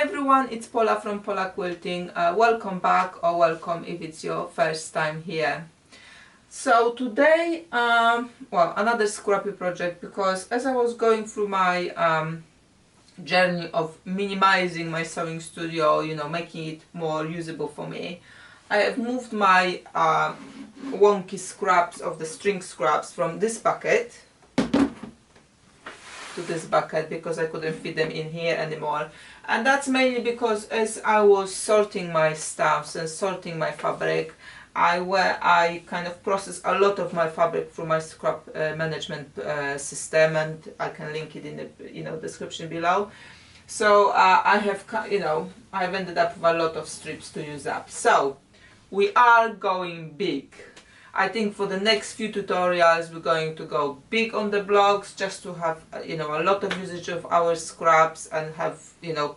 everyone, it's Paula from Paula Quilting. Welcome back, or welcome if it's your first time here. So today, well, another Scrappy project, because as I was going through my journey of minimizing my sewing studio, you know, making it more usable for me, I have moved my wonky scraps of the string scraps from this bucket to this bucket because I couldn't fit them in here anymore. And that's mainly because as I was sorting my stuffs and sorting my fabric, I kind of process a lot of my fabric through my scrap management system, and I can link it in the description below. So I've ended up with a lot of strips to use up. So we are going big. I think for the next few tutorials we're going to go big on the blocks, just to have a lot of usage of our scraps and have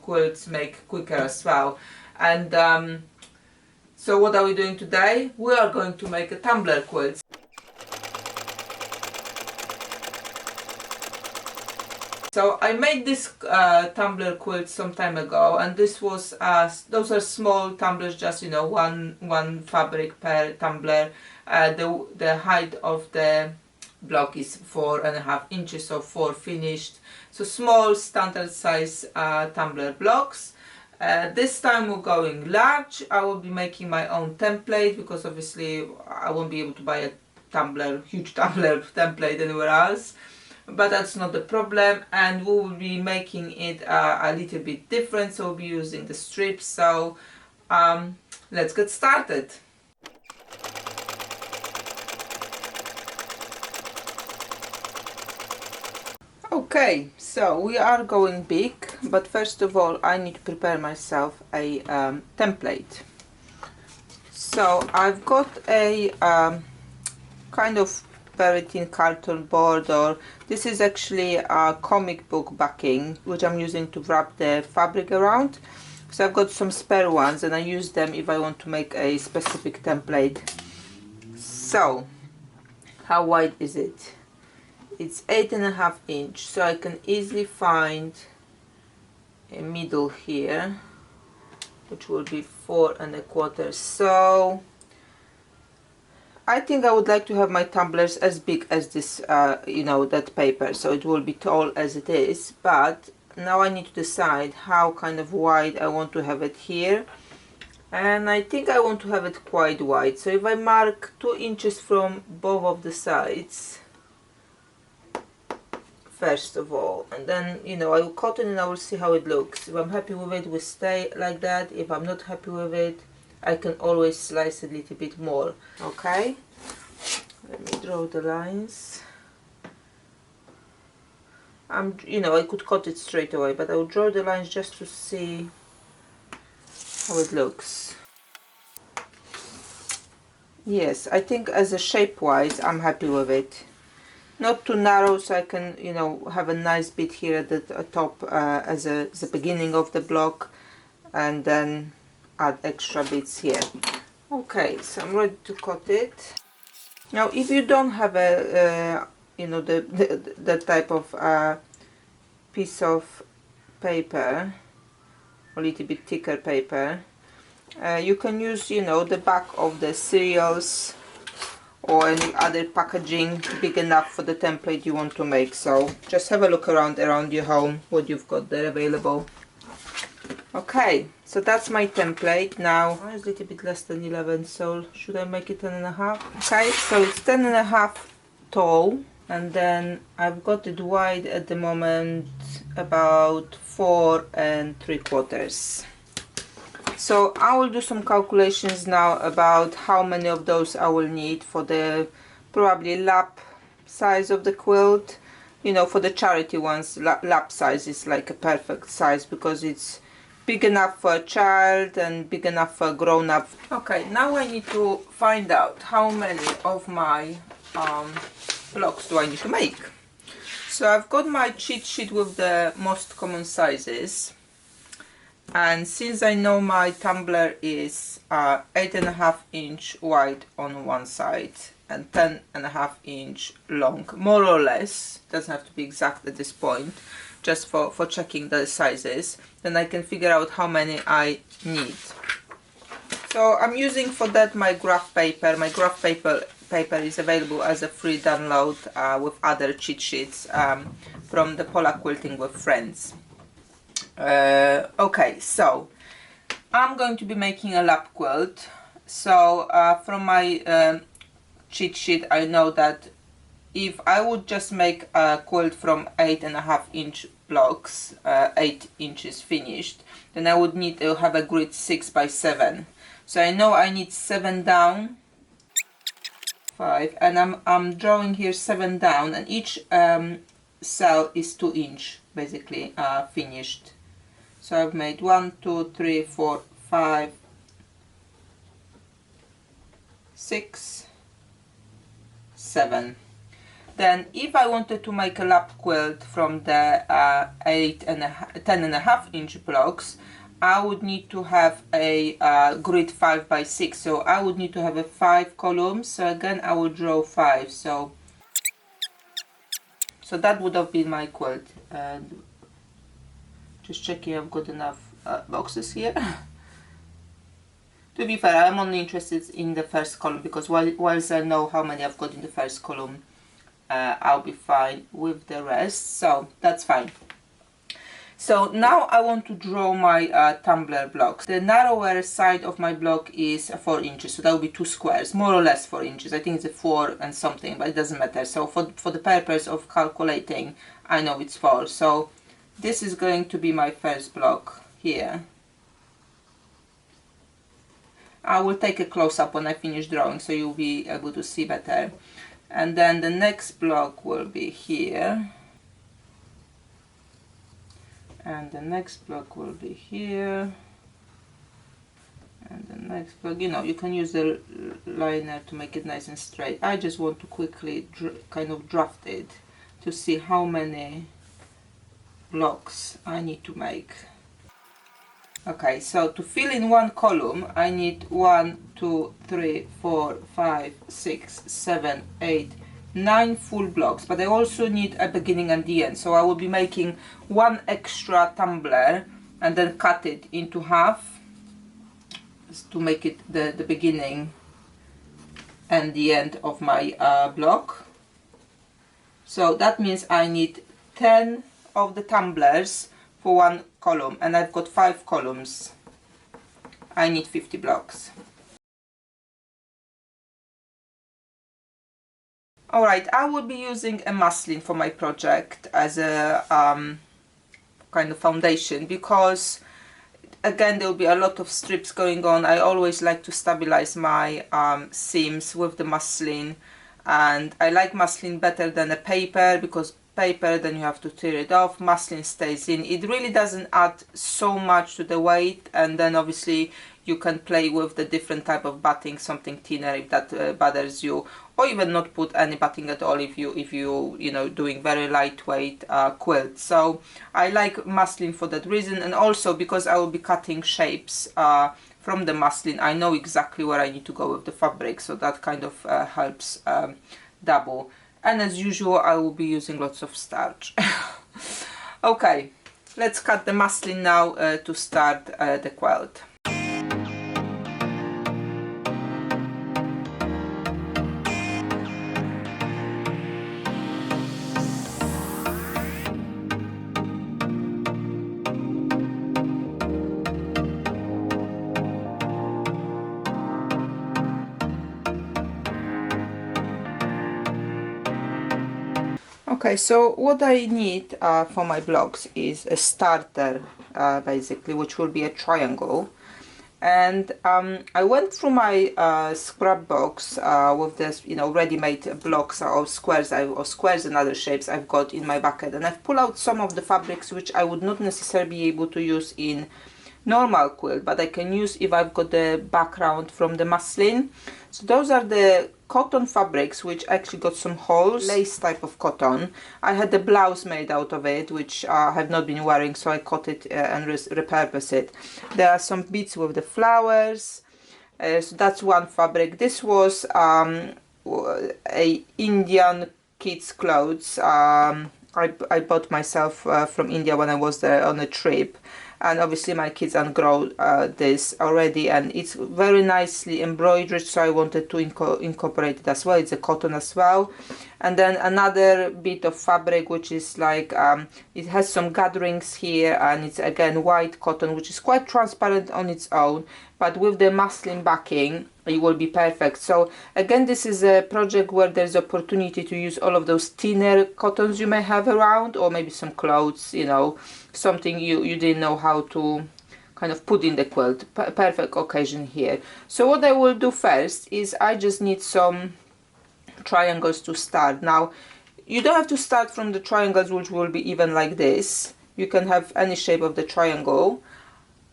quilts make quicker as well. And so what are we doing today? We are going to make a tumbler quilt. So I made this tumbler quilt some time ago, and this was those are small tumblers, just one fabric per tumbler. The height of the block is 4.5 inches, so 4 finished. So small standard size tumbler blocks. This time we're going large. I will be making my own template because obviously I won't be able to buy a huge tumbler template anywhere else. But that's not the problem, and we will be making it a little bit different, so we'll be using the strips. So let's get started. Okay, so we are going big, but first of all I need to prepare myself a template. So I've got a kind of very thin carton board, or this is actually a comic book backing which I'm using to wrap the fabric around. So I've got some spare ones and I use them if I want to make a specific template. So how wide is it? It's 8.5 inch, so I can easily find a middle here which will be 4.25. So I think I would like to have my tumblers as big as this, that paper, so it will be tall as it is. But now I need to decide how kind of wide I want to have it here, and I think I want to have it quite wide. So if I mark 2 inches from both of the sides, first of all, and then I will cut it and I will see how it looks. If I'm happy with it, we stay like that. If I'm not happy with it, I can always slice a little bit more. Okay, let me draw the lines. I could cut it straight away, but I will draw the lines just to see how it looks. Yes, I think as a shape wise I'm happy with it. Not too narrow, so I can have a nice bit here at the top as the beginning of the block, and then add extra bits here. Okay, so I'm ready to cut it. Now if you don't have a the type of piece of paper, a little bit thicker paper, you can use the back of the cereals or any other packaging big enough for the template you want to make. So just have a look around your home what you've got there available. Okay, so that's my template. Now it's a little bit less than 11, so should I make it 10.5? Okay, so it's 10.5 tall, and then I've got it wide at the moment about 4.75. So I will do some calculations now about how many of those I will need for the probably lap size of the quilt. For the charity ones, lap size is like a perfect size because it's big enough for a child and big enough for a grown-up. Okay, now I need to find out how many of my blocks do I need to make. So I've got my cheat sheet with the most common sizes, and since I know my tumbler is 8.5 inch wide on one side and 10.5 inch long, more or less, doesn't have to be exact at this point, just for checking the sizes. Then I can figure out how many I need. So I'm using for that my graph paper. My graph paper is available as a free download with other cheat sheets from the Pola Quilting with Friends. Okay, so I'm going to be making a lap quilt. So from my cheat sheet, I know that if I would just make a quilt from 8.5-inch blocks, 8 inches finished, then I would need to have a grid 6 by 7. So I know I need 7 down, 5, and I'm drawing here 7 down, and each cell is 2 inch basically finished. So I've made 1, 2, 3, 4, 5, 6, 7. Then if I wanted to make a lap quilt from the 10.5-inch blocks, I would need to have a grid 5 by 6. So I would need to have a 5 columns. So again, I will draw 5. So that would have been my quilt. And just checking I've got enough boxes here. To be fair, I'm only interested in the first column, because whilst I know how many I've got in the first column, I'll be fine with the rest, so that's fine. So now I want to draw my tumbler blocks. The narrower side of my block is 4 inches, so that will be 2 squares, more or less 4 inches. I think it's a 4 and something, but it doesn't matter. So for the purpose of calculating, I know it's 4. So this is going to be my first block here. I will take a close-up when I finish drawing, so you'll be able to see better. And then the next block will be here, and the next block will be here, and the next block, you know, you can use the liner to make it nice and straight. I just want to quickly kind of draft it to see how many blocks I need to make. Okay, so to fill in one column, I need 1, 2, 3, 4, 5, 6, 7, 8, 9 full blocks, but I also need a beginning and the end. So I will be making 1 extra tumbler and then cut it into half to make it the beginning and the end of my block. So that means I need 10 of the tumblers for 1 column, and I've got 5 columns. I need 50 blocks. Alright, I will be using a muslin for my project as a kind of foundation, because again there will be a lot of strips going on. I always like to stabilize my seams with the muslin, and I like muslin better than a paper, because paper, then you have to tear it off. Muslin stays in. It really doesn't add so much to the weight, and then obviously you can play with the different type of batting, something thinner if that bothers you, or even not put any batting at all if you know, doing very lightweight quilt. So I like muslin for that reason, and also because I will be cutting shapes from the muslin. I know exactly where I need to go with the fabric, so that kind of helps double. And as usual, I will be using lots of starch. Okay, let's cut the muslin now to start the quilt. Okay, so what I need for my blocks is a starter, basically, which will be a triangle. And I went through my scrap box with this, you know, ready-made blocks or squares and other shapes I've got in my bucket, and I've pulled out some of the fabrics which I would not necessarily be able to use in normal quilt, but I can use if I've got the background from the muslin. So those are the cotton fabrics which actually got some holes, lace type of cotton. I had the blouse made out of it, which I have not been wearing, so I cut it and repurpose it. There are some bits with the flowers, so that's one fabric. This was a Indian kids clothes I bought myself from India when I was there on a trip, and obviously my kids outgrow this already, and it's very nicely embroidered, so I wanted to incorporate it as well. It's a cotton as well. And then another bit of fabric, which is like it has some gatherings here, and it's again white cotton, which is quite transparent on its own, but with the muslin backing it will be perfect. So again, this is a project where there's opportunity to use all of those thinner cottons you may have around, or maybe some clothes, you know, something you didn't know how to kind of put in the quilt. Perfect occasion here. So what I will do first is I just need some triangles to start. Now you don't have to start from the triangles which will be even like this. You can have any shape of the triangle,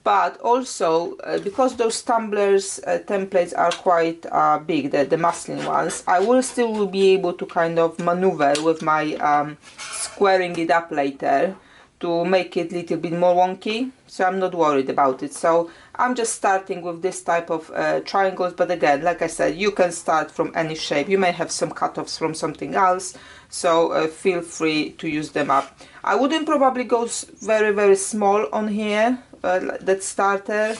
but also because those tumblers templates are quite big, the muslin ones, I will still be able to kind of maneuver with my squaring it up later to make it a little bit more wonky, so I'm not worried about it. So I'm just starting with this type of triangles, but again, like I said, you can start from any shape. You may have some cut-offs from something else, so feel free to use them up. I wouldn't probably go very small on here, that starter,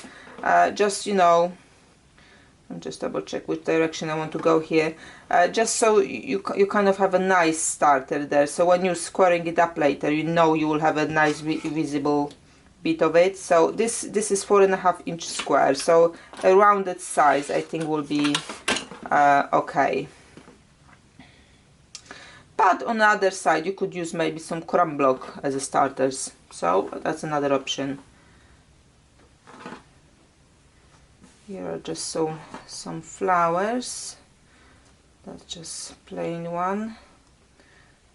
just, you know, I'll just double check which direction I want to go here, just so you kind of have a nice starter there, so when you're squaring it up later, you know you will have a nice visible bit of it. So this is 4.5-inch square, so a rounded size I think will be okay. But on the other side you could use maybe some crumb block as a starters, so that's another option. Here are just some flowers. That's just plain one.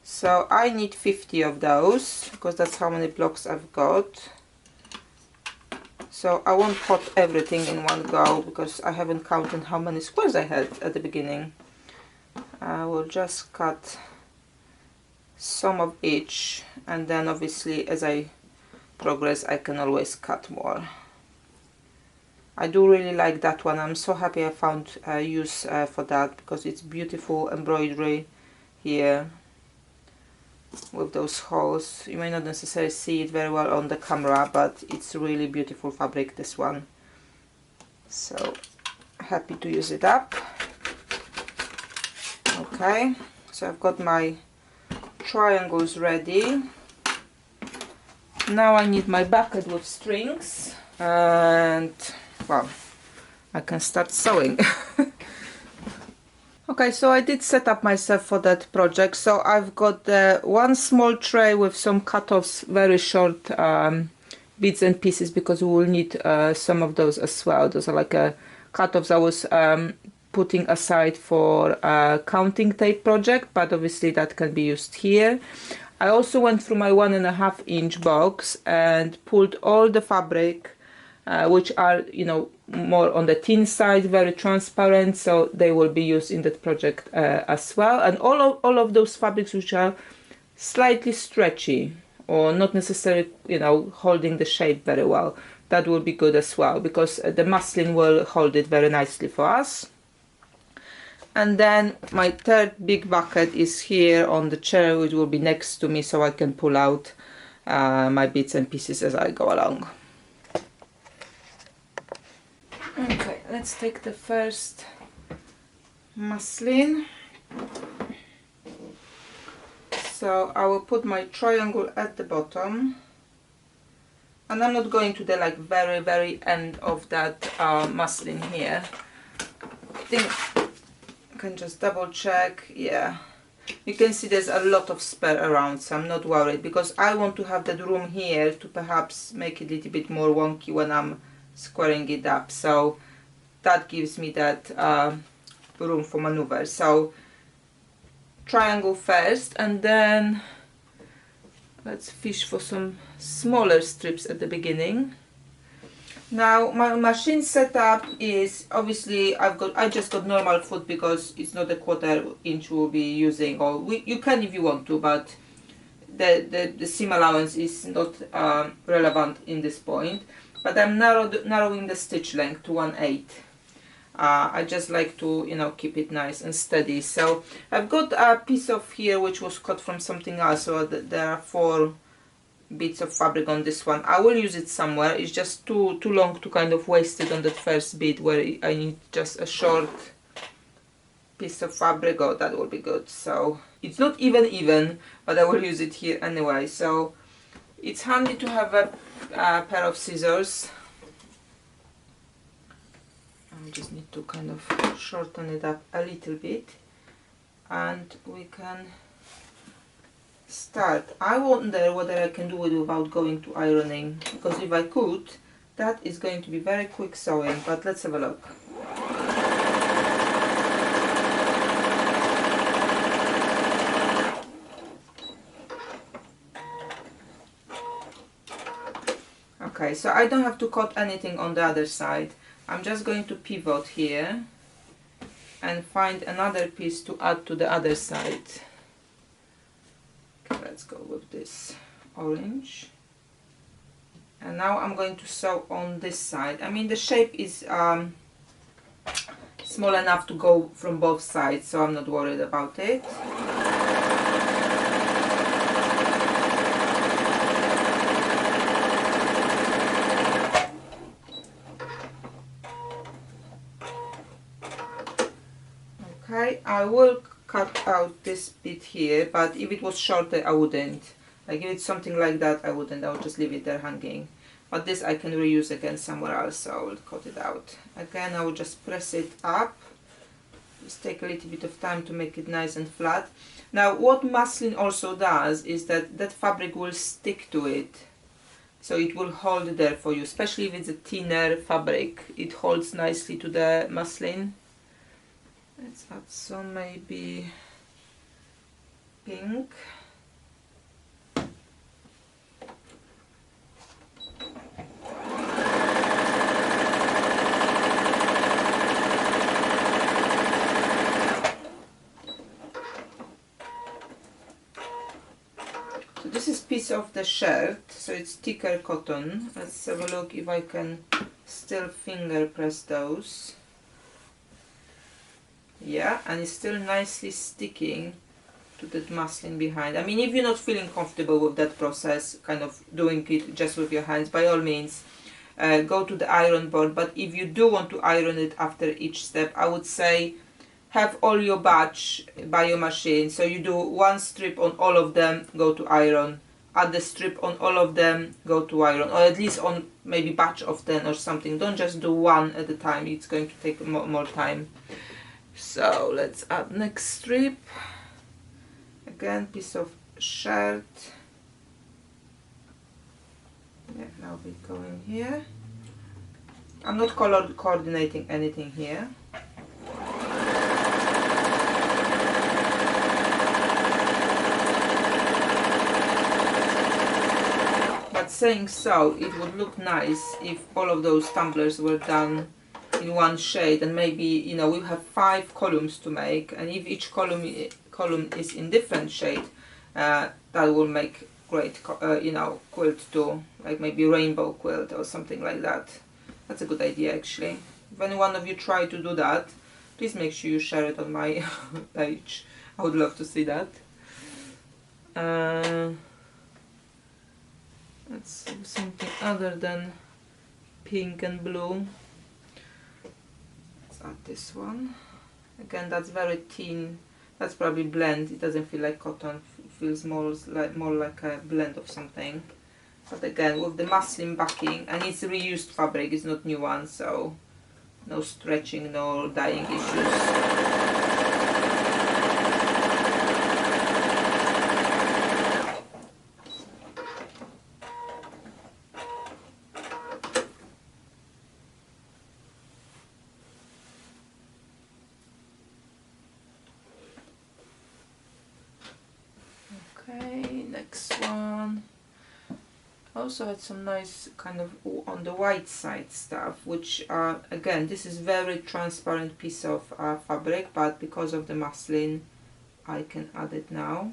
So I need 50 of those because that's how many blocks I've got. So I won't cut everything in one go because I haven't counted how many squares I had at the beginning. I will just cut some of each, and then obviously as I progress I can always cut more. I do really like that one. I'm so happy I found use for that, because it's beautiful embroidery here with those holes. You may not necessarily see it very well on the camera, but it's really beautiful fabric, this one. So happy to use it up. Okay, so I've got my triangles ready. Now I need my bucket with strings, and well, I can start sewing. Okay, so I did set up myself for that project. So I've got one small tray with some cut-offs, very short bits and pieces, because we will need some of those as well. Those are like cut-offs I was putting aside for a counting tape project, but obviously that can be used here. I also went through my 1.5-inch box and pulled all the fabric, which are, you know, more on the thin side, very transparent, so they will be used in that project as well. And all of those fabrics which are slightly stretchy or not necessarily, you know, holding the shape very well, that will be good as well, because the muslin will hold it very nicely for us. And then my third big bucket is here on the chair, which will be next to me, so I can pull out my bits and pieces as I go along. Okay, let's take the first muslin. So I will put my triangle at the bottom, and I'm not going to the like very end of that muslin here. I think I can just double check. Yeah, you can see there's a lot of spare around, so I'm not worried, because I want to have that room here to perhaps make it a little bit more wonky when I'm squaring it up, so that gives me that room for maneuver. So triangle first, and then let's fish for some smaller strips at the beginning. Now my machine setup is obviously I just got normal foot, because it's not a 1/4 inch we'll be using, or you can if you want to, but the seam allowance is not relevant in this point. But I'm narrowing the stitch length to 1/8. I just like to, you know, keep it nice and steady. So I've got a piece of here which was cut from something else, so there are 4 bits of fabric on this one. I will use it somewhere. It's just too long to kind of waste it on that first bit where I need just a short piece of fabric. Oh, that will be good. So it's not even, but I will use it here anyway. So it's handy to have a pair of scissors. I just need to kind of shorten it up a little bit, and we can start. I wonder whether I can do it without going to ironing, because if I could, that is going to be very quick sewing, but let's have a look. Okay, so I don't have to cut anything on the other side. I'm just going to pivot here and find another piece to add to the other side. Okay, let's go with this orange. And now I'm going to sew on this side. I mean, the shape is small enough to go from both sides, so I'm not worried about it. Okay, I will cut out this bit here, but if it was shorter I wouldn't. Like if it's something like that I wouldn't, I would just leave it there hanging. But this I can reuse again somewhere else, so I will cut it out. Again, I will just press it up. Just take a little bit of time to make it nice and flat. Now what muslin also does is that that fabric will stick to it. So it will hold there for you, especially if it's a thinner fabric. It holds nicely to the muslin. Let's add some maybe pink. So this is piece of the shirt, so it's thicker cotton. Let's have a look if I can still finger press those. Yeah, and it's still nicely sticking to that muslin behind. I mean, if you're not feeling comfortable with that process, kind of doing it just with your hands, by all means, go to the iron board. But if you do want to iron it after each step, I would say have all your batch by your machine. So you do 1 strip on all of them, go to iron. Add the strip on all of them, go to iron. Or at least on maybe batch of 10 or something. Don't just do 1 at a time, it's going to take more time. So let's add next strip. Again, piece of shirt. Yeah, now we go in here. I'm not color coordinating anything here. But saying so, it would look nice if all of those tumblers were done in one shade, and maybe, you know, we have 5 columns to make, and if each column is in different shade, that will make great you know, quilt too, like maybe rainbow quilt or something like that. That's a good idea actually. If any one of you try to do that, please make sure you share it on my page. I would love to see that. Let's do something other than pink and blue. Add this one. Again, that's very thin. That's probably blend. It doesn't feel like cotton. It feels more like a blend of something. But again, with the muslin backing, and it's reused fabric, it's not new one, so no stretching, no dyeing issues. Okay, next one. Also had some nice kind of on the white side stuff, which again, this is very transparent piece of fabric, but because of the muslin I can add it now.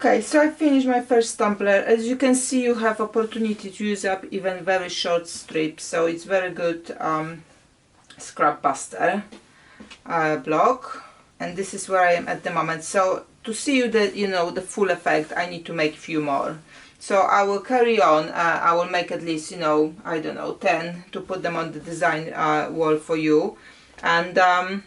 Okay, so I finished my first tumbler. As you can see, you have opportunity to use up even very short strips, so it's very good scrap buster block. And this is where I am at the moment. So to see you the full effect, I need to make few more. So I will carry on. I will make at least, I don't know, 10 to put them on the design wall for you. And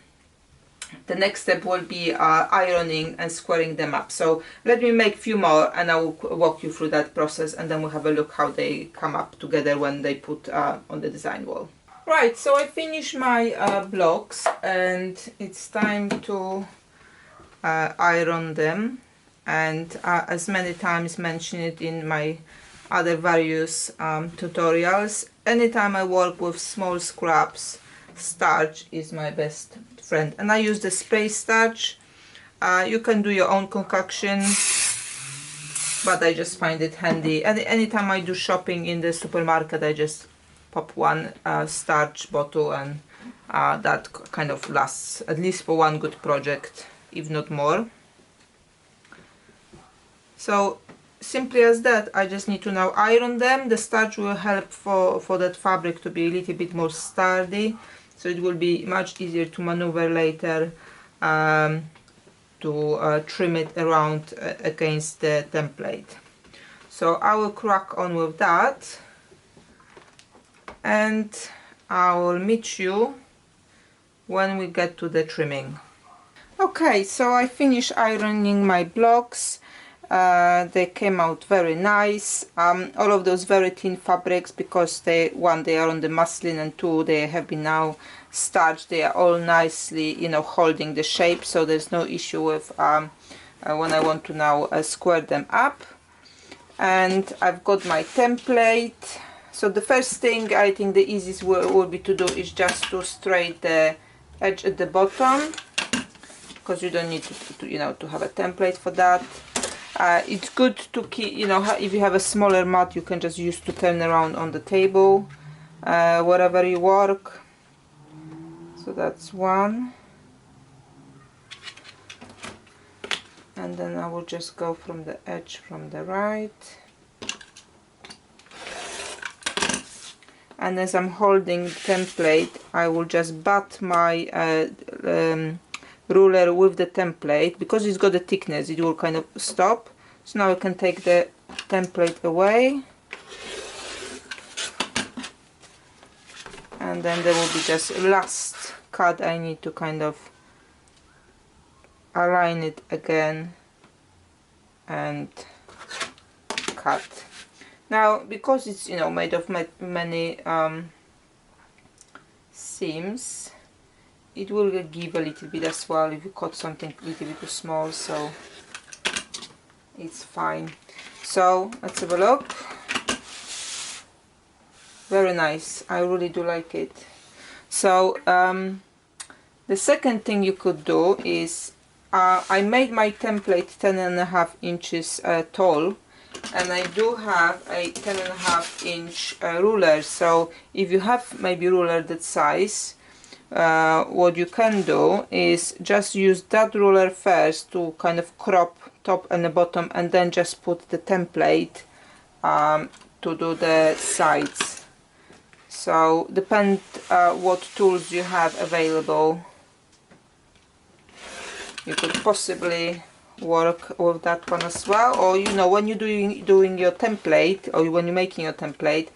the next step will be ironing and squaring them up. So let me make few more and I will walk you through that process, and then we'll have a look how they come up together when they put on the design wall. Right, so I finished my blocks and it's time to iron them. And as many times mentioned in my other various tutorials, anytime I work with small scraps, starch is my best friend, and I use the spray starch. You can do your own concoction, but I just find it handy. And anytime I do shopping in the supermarket, I just pop one starch bottle, and that kind of lasts at least for one good project, if not more. So simply as that, I just need to now iron them. The starch will help for that fabric to be a little bit more sturdy, so it will be much easier to maneuver later to trim it around against the template. So I will crack on with that, and I will meet you when we get to the trimming. Okay, so I finished ironing my blocks. They came out very nice. All of those very thin fabrics, because they are on the muslin, and two, they have been now starched. They are all nicely, holding the shape, so there's no issue with when I want to now square them up. And I've got my template. So the first thing, I think the easiest will be to do is just to straighten the edge at the bottom, because you don't need to have a template for that. It's good to keep, if you have a smaller mat, you can just use to turn around on the table wherever you work. So that's one. And then I will just go from the edge from the right. And as I'm holding the template, I will just bat my ruler with the template. Because it's got a thickness, it will kind of stop. So now I can take the template away, and then there will be just last cut. I need to kind of align it again and cut. Now, because it's made of many seams, it will give a little bit as well if you cut something a little bit too small, so it's fine. So let's have a look. Very nice. I really do like it. So the second thing you could do is I made my template 10.5 inches tall, and I do have a 10.5 inch ruler. So if you have maybe ruler that size, what you can do is just use that ruler first to kind of crop top and the bottom, and then just put the template to do the sides. So depend what tools you have available. You could possibly work with that one as well, or when you're doing your template, or when you're making your template,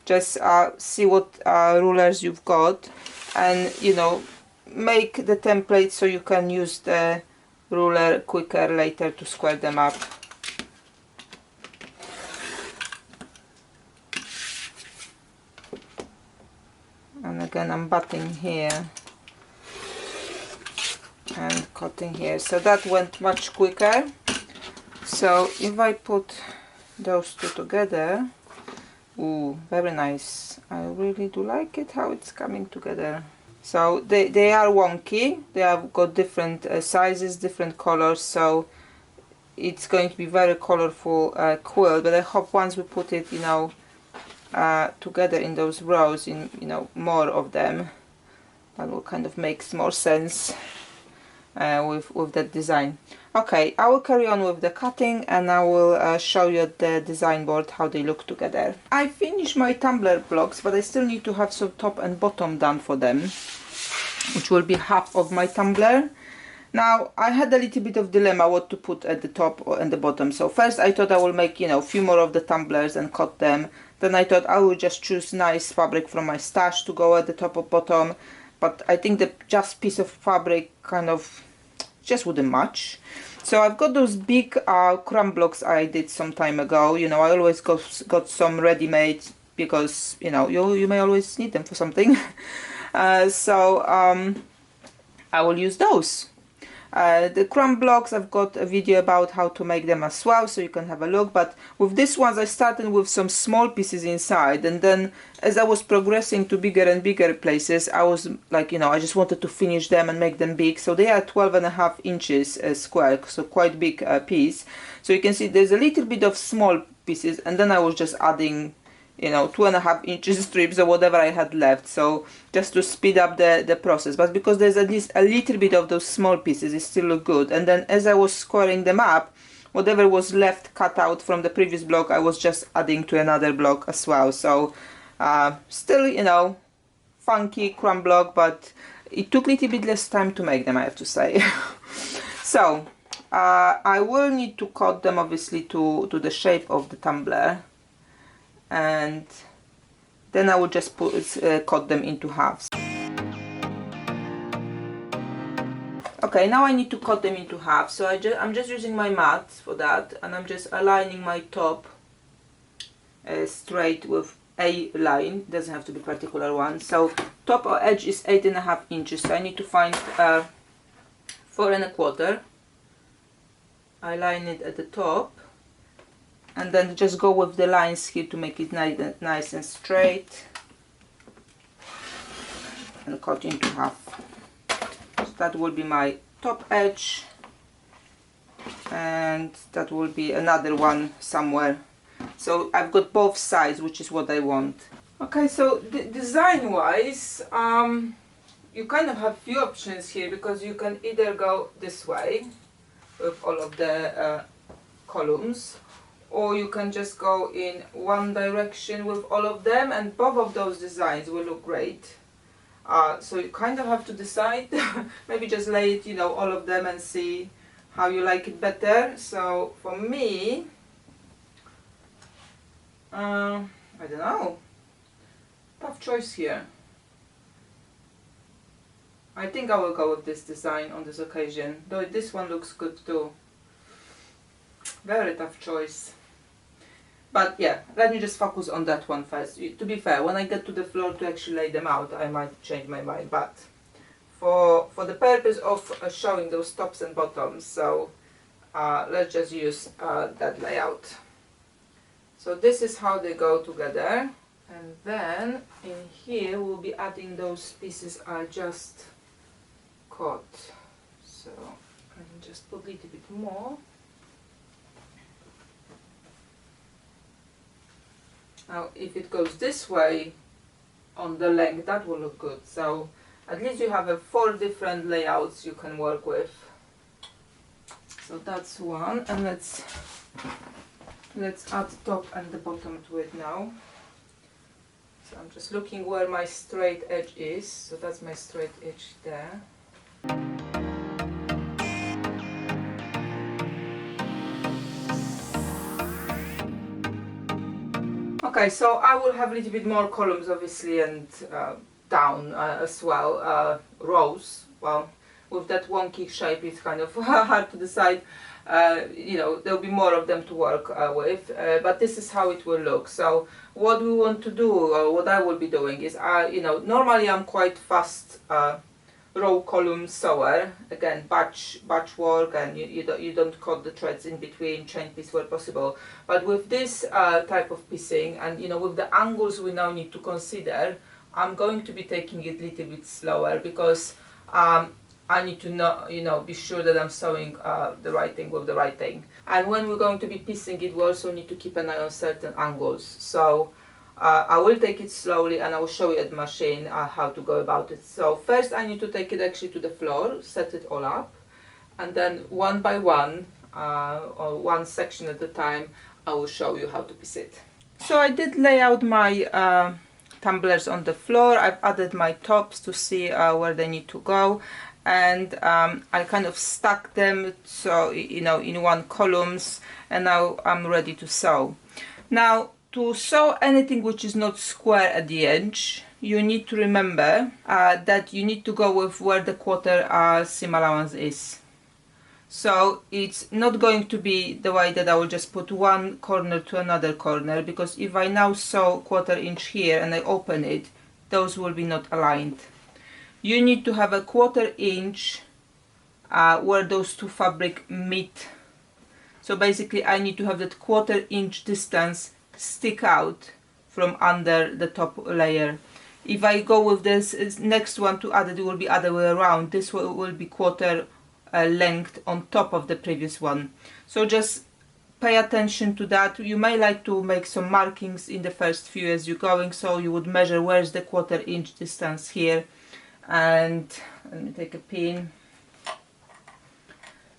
just see what rulers you've got, and make the template so you can use the ruler quicker later to square them up. And again, I'm batting here and cutting here, so that went much quicker. So if I put those two together, ooh, very nice. I really do like it how it's coming together. So they are wonky. They have got different sizes, different colors, so it's going to be very colorful quilt. But I hope once we put it together in those rows, in more of them, that will kind of make more sense. with that design. Okay, I will carry on with the cutting, and I will show you the design board how they look together. I finished my tumbler blocks, but I still need to have some top and bottom done for them, which will be half of my tumbler. Now, I had a little bit of dilemma what to put at the top and the bottom. So first I thought I will make, you know, a few more of the tumblers and cut them. Then I thought I will just choose nice fabric from my stash to go at the top or bottom. But I think the just piece of fabric kind of just wouldn't match. So I've got those big crumb blocks I did some time ago. You know, I always got some ready-made because, you know, you may always need them for something. I will use those. The crumb blocks, I've got a video about how to make them as well, so you can have a look. But with these ones I started with some small pieces inside, and then as I was progressing to bigger and bigger places, I was like, you know, I just wanted to finish them and make them big. So they are 12.5 inches square, so quite big piece. So you can see there's a little bit of small pieces, and then I was just adding, you know, 2.5 inches strips or whatever I had left, so just to speed up the process. But because there's at least a little bit of those small pieces, it still look good. And then as I was squaring them up, whatever was left cut out from the previous block, I was just adding to another block as well. So still, you know, funky crumb block, but it took a little bit less time to make them, I have to say. So I will need to cut them obviously to the shape of the tumbler, and then I will just cut them into halves. Okay, now I need to cut them into halves. So I'm just using my mat for that, and I'm just aligning my top straight with a line. Doesn't have to be a particular one. So top or edge is 8.5 inches. So I need to find 4.25. I line it at the top, and then just go with the lines here to make it nice and straight, and cut into half. So that will be my top edge, and that will be another one somewhere. So I've got both sides, which is what I want. Okay, so design wise, you kind of have few options here, because you can either go this way with all of the columns, or you can just go in one direction with all of them, and both of those designs will look great. So you kind of have to decide. Maybe just lay it, you know, all of them, and see how you like it better. So for me, I don't know, tough choice here. I think I will go with this design on this occasion, though this one looks good too. Very tough choice. But yeah, let me just focus on that one first. To be fair, when I get to the floor to actually lay them out, I might change my mind. But for the purpose of showing those tops and bottoms, so let's just use that layout. So this is how they go together. And then in here we'll be adding those pieces I just cut. So I can just put a little bit more. Now if it goes this way on the leg, that will look good. So at least you have 4 different layouts you can work with. So that's one, and let's add top and the bottom to it now. So I'm just looking where my straight edge is. So that's my straight edge there. Okay, so I will have a little bit more columns obviously, and down as well, rows. Well, with that wonky shape it's kind of hard to decide. You know, there'll be more of them to work with, but this is how it will look. So what we want to do, or what I will be doing, is you know, normally I'm quite fast row column sewer. Again, batch work, and you don't cut the threads in between, chain piece where possible. But with this type of piecing, and you know, with the angles we now need to consider, I'm going to be taking it a little bit slower, because I need to know, you know, be sure that I'm sewing the right thing with the right thing. And when we're going to be piecing it, we also need to keep an eye on certain angles. So I will take it slowly, and I will show you at the machine how to go about it. So first I need to take it actually to the floor, set it all up, and then one by one, or one section at a time, I will show you how to piece it. So I did lay out my tumblers on the floor. I've added my tops to see where they need to go, and I kind of stack them, so you know, in one columns, and now I'm ready to sew. Now, to sew anything which is not square at the edge, you need to remember that you need to go with where the quarter seam allowance is. So it's not going to be the way that I will just put one corner to another corner, because if I now sew 1/4 inch here and I open it, those will be not aligned. You need to have a 1/4 inch where those two fabric meet. So basically I need to have that 1/4 inch distance stick out from under the top layer. If I go with this next one to add, it will be other way around. This will be 1/4 length on top of the previous one. So just pay attention to that. You may like to make some markings in the first few as you're going, so you would measure where's the 1/4 inch distance here, and let me take a pin.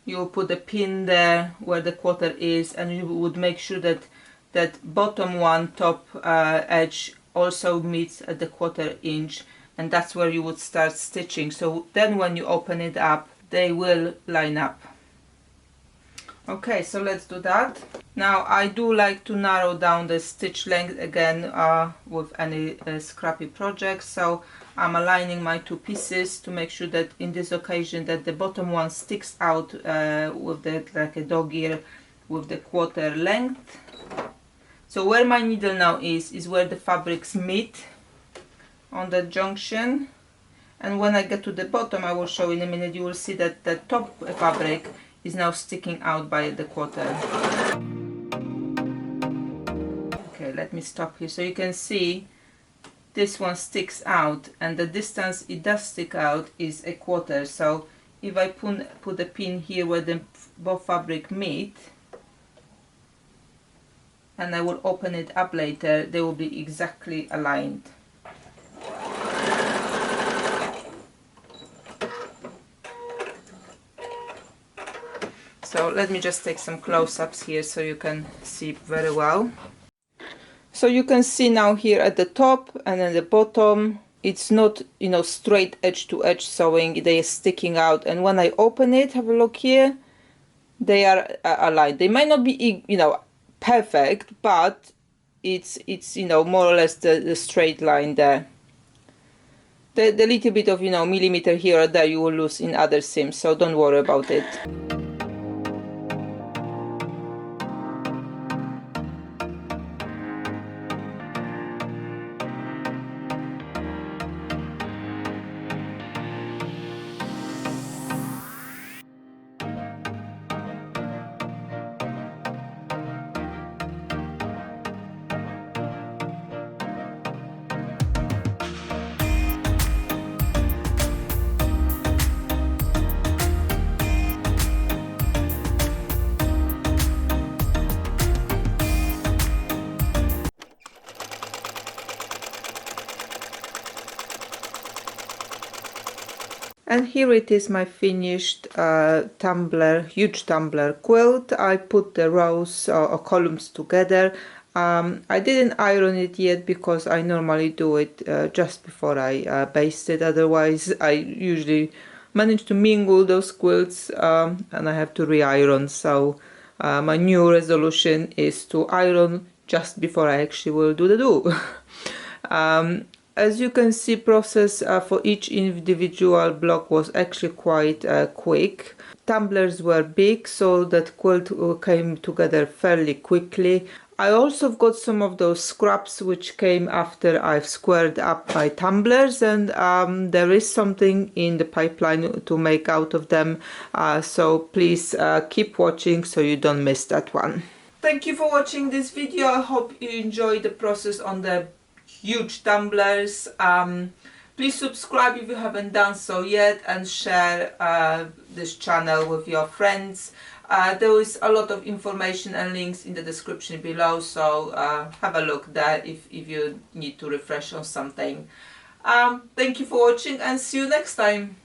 You will put a pin there where the 1/4 is, and you would make sure that that bottom one top edge also meets at the 1/4 inch, and that's where you would start stitching. So then when you open it up, they will line up. Okay, so let's do that. Now I do like to narrow down the stitch length again with any Scrappy project, so I'm aligning my two pieces to make sure that in this occasion that the bottom one sticks out with the, like a dog ear, with the 1/4 length. So where my needle now is where the fabrics meet on the junction. And when I get to the bottom, I will show in a minute, you will see that the top fabric is now sticking out by the 1/4. Okay, let me stop here. So you can see this one sticks out, and the distance it does stick out is a 1/4. So if I put a pin here where the both fabric meet, and I will open it up later, they will be exactly aligned. So let me just take some close-ups here so you can see very well. So you can see now here at the top and at the bottom, it's not, you know, straight edge to edge sewing, they are sticking out, and when I open it, have a look here, they are aligned. They might not be, you know, perfect, but it's you know, more or less the straight line there. The little bit of, you know, millimeter here or there you will lose in other seams, so don't worry about it. And here it is, my finished tumbler, huge tumbler quilt. I put the rows or columns together. I didn't iron it yet because I normally do it just before I baste it. Otherwise, I usually manage to mingle those quilts and I have to re-iron. So my new resolution is to iron just before I actually will do the do. As you can see, process for each individual block was actually quite quick. Tumblers were big, so that quilt came together fairly quickly. I also got some of those scraps which came after I've squared up my tumblers, and there is something in the pipeline to make out of them, so please keep watching so you don't miss that one. Thank you for watching this video. I hope you enjoyed the process on the huge tumblers. Please subscribe if you haven't done so yet, and share this channel with your friends. There is a lot of information and links in the description below, so have a look there if you need to refresh on something. Thank you for watching, and see you next time.